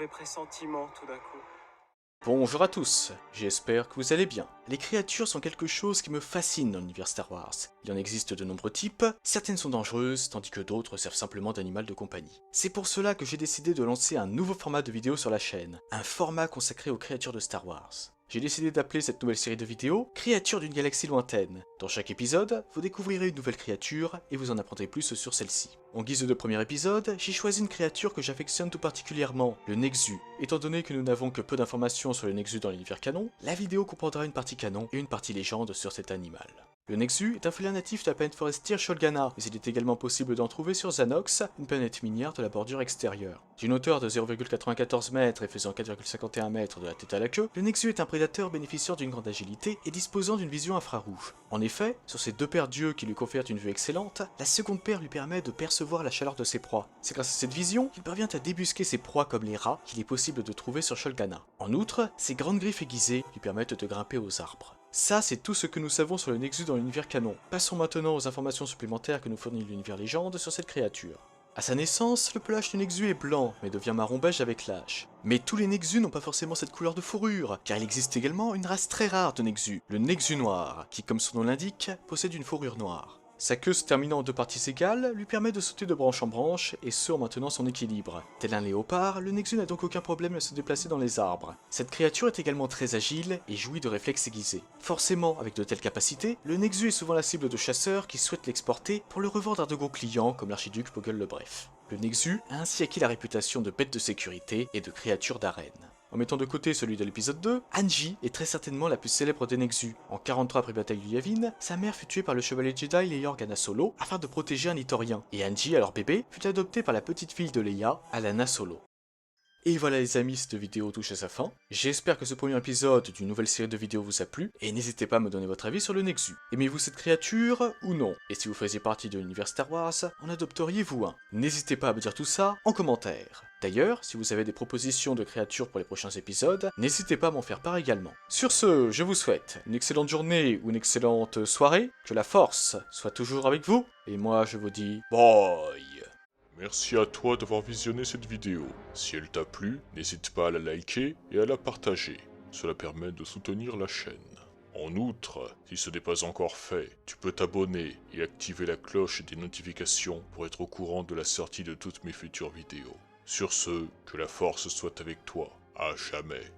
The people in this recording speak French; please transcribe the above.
mauvais pressentiment tout d'un coup. Bonjour à tous, j'espère que vous allez bien. Les créatures sont quelque chose qui me fascine dans l'univers Star Wars. Il en existe de nombreux types, certaines sont dangereuses, tandis que d'autres servent simplement d'animal de compagnie. C'est pour cela que j'ai décidé de lancer un nouveau format de vidéo sur la chaîne, un format consacré aux créatures de Star Wars. J'ai décidé d'appeler cette nouvelle série de vidéos « Créatures d'une galaxie lointaine ». Dans chaque épisode, vous découvrirez une nouvelle créature et vous en apprendrez plus sur celle-ci. En guise de premier épisode, j'ai choisi une créature que j'affectionne tout particulièrement, le Nexu. Étant donné que nous n'avons que peu d'informations sur le Nexu dans l'univers canon, la vidéo comprendra une partie canon et une partie légende sur cet animal. Le Nexu est un félin natif de la planète forestière Sholgana, mais il est également possible d'en trouver sur Zanox, une planète minière de la bordure extérieure. D'une hauteur de 0,94 mètres et faisant 4,51 mètres de la tête à la queue, le Nexu est un prédateur bénéficiant d'une grande agilité et disposant d'une vision infrarouge. En effet, sur ses deux paires d'yeux qui lui confèrent une vue excellente, la seconde paire lui permet de percevoir la chaleur de ses proies. C'est grâce à cette vision qu'il parvient à débusquer ses proies comme les rats qu'il est possible de trouver sur Sholgana. En outre, ses grandes griffes aiguisées lui permettent de grimper aux arbres. Ça, c'est tout ce que nous savons sur le Nexu dans l'univers canon. Passons maintenant aux informations supplémentaires que nous fournit l'univers légende sur cette créature. À sa naissance, le pelage du Nexu est blanc, mais devient marron-beige avec l'âge. Mais tous les Nexus n'ont pas forcément cette couleur de fourrure, car il existe également une race très rare de Nexu, le Nexu noir, qui comme son nom l'indique, possède une fourrure noire. Sa queue se terminant en deux parties égales lui permet de sauter de branche en branche, et ce en maintenant son équilibre. Tel un léopard, le Nexu n'a donc aucun problème à se déplacer dans les arbres. Cette créature est également très agile et jouit de réflexes aiguisés. Forcément, avec de telles capacités, le Nexu est souvent la cible de chasseurs qui souhaitent l'exporter pour le revendre à de gros clients comme l'archiduc Poggle le Bref. Le Nexu a ainsi acquis la réputation de bête de sécurité et de créature d'arène. En mettant de côté celui de l'épisode 2, Anji est très certainement la plus célèbre des Nexus. En 43 après bataille du Yavin, sa mère fut tuée par le chevalier Jedi Leia Organa Solo afin de protéger un Ithorien, et Anji, alors bébé, fut adopté par la petite fille de Leia, Alana Solo. Et voilà les amis, cette vidéo touche à sa fin. J'espère que ce premier épisode d'une nouvelle série de vidéos vous a plu, et n'hésitez pas à me donner votre avis sur le Nexu. Aimez-vous cette créature ou non? Et si vous faisiez partie de l'univers Star Wars, en adopteriez-vous un? N'hésitez pas à me dire tout ça en commentaire. D'ailleurs, si vous avez des propositions de créatures pour les prochains épisodes, n'hésitez pas à m'en faire part également. Sur ce, je vous souhaite une excellente journée ou une excellente soirée, que la force soit toujours avec vous, et moi je vous dis bye. Merci à toi d'avoir visionné cette vidéo. Si elle t'a plu, n'hésite pas à la liker et à la partager. Cela permet de soutenir la chaîne. En outre, si ce n'est pas encore fait, tu peux t'abonner et activer la cloche des notifications pour être au courant de la sortie de toutes mes futures vidéos. Sur ce, que la force soit avec toi, à jamais.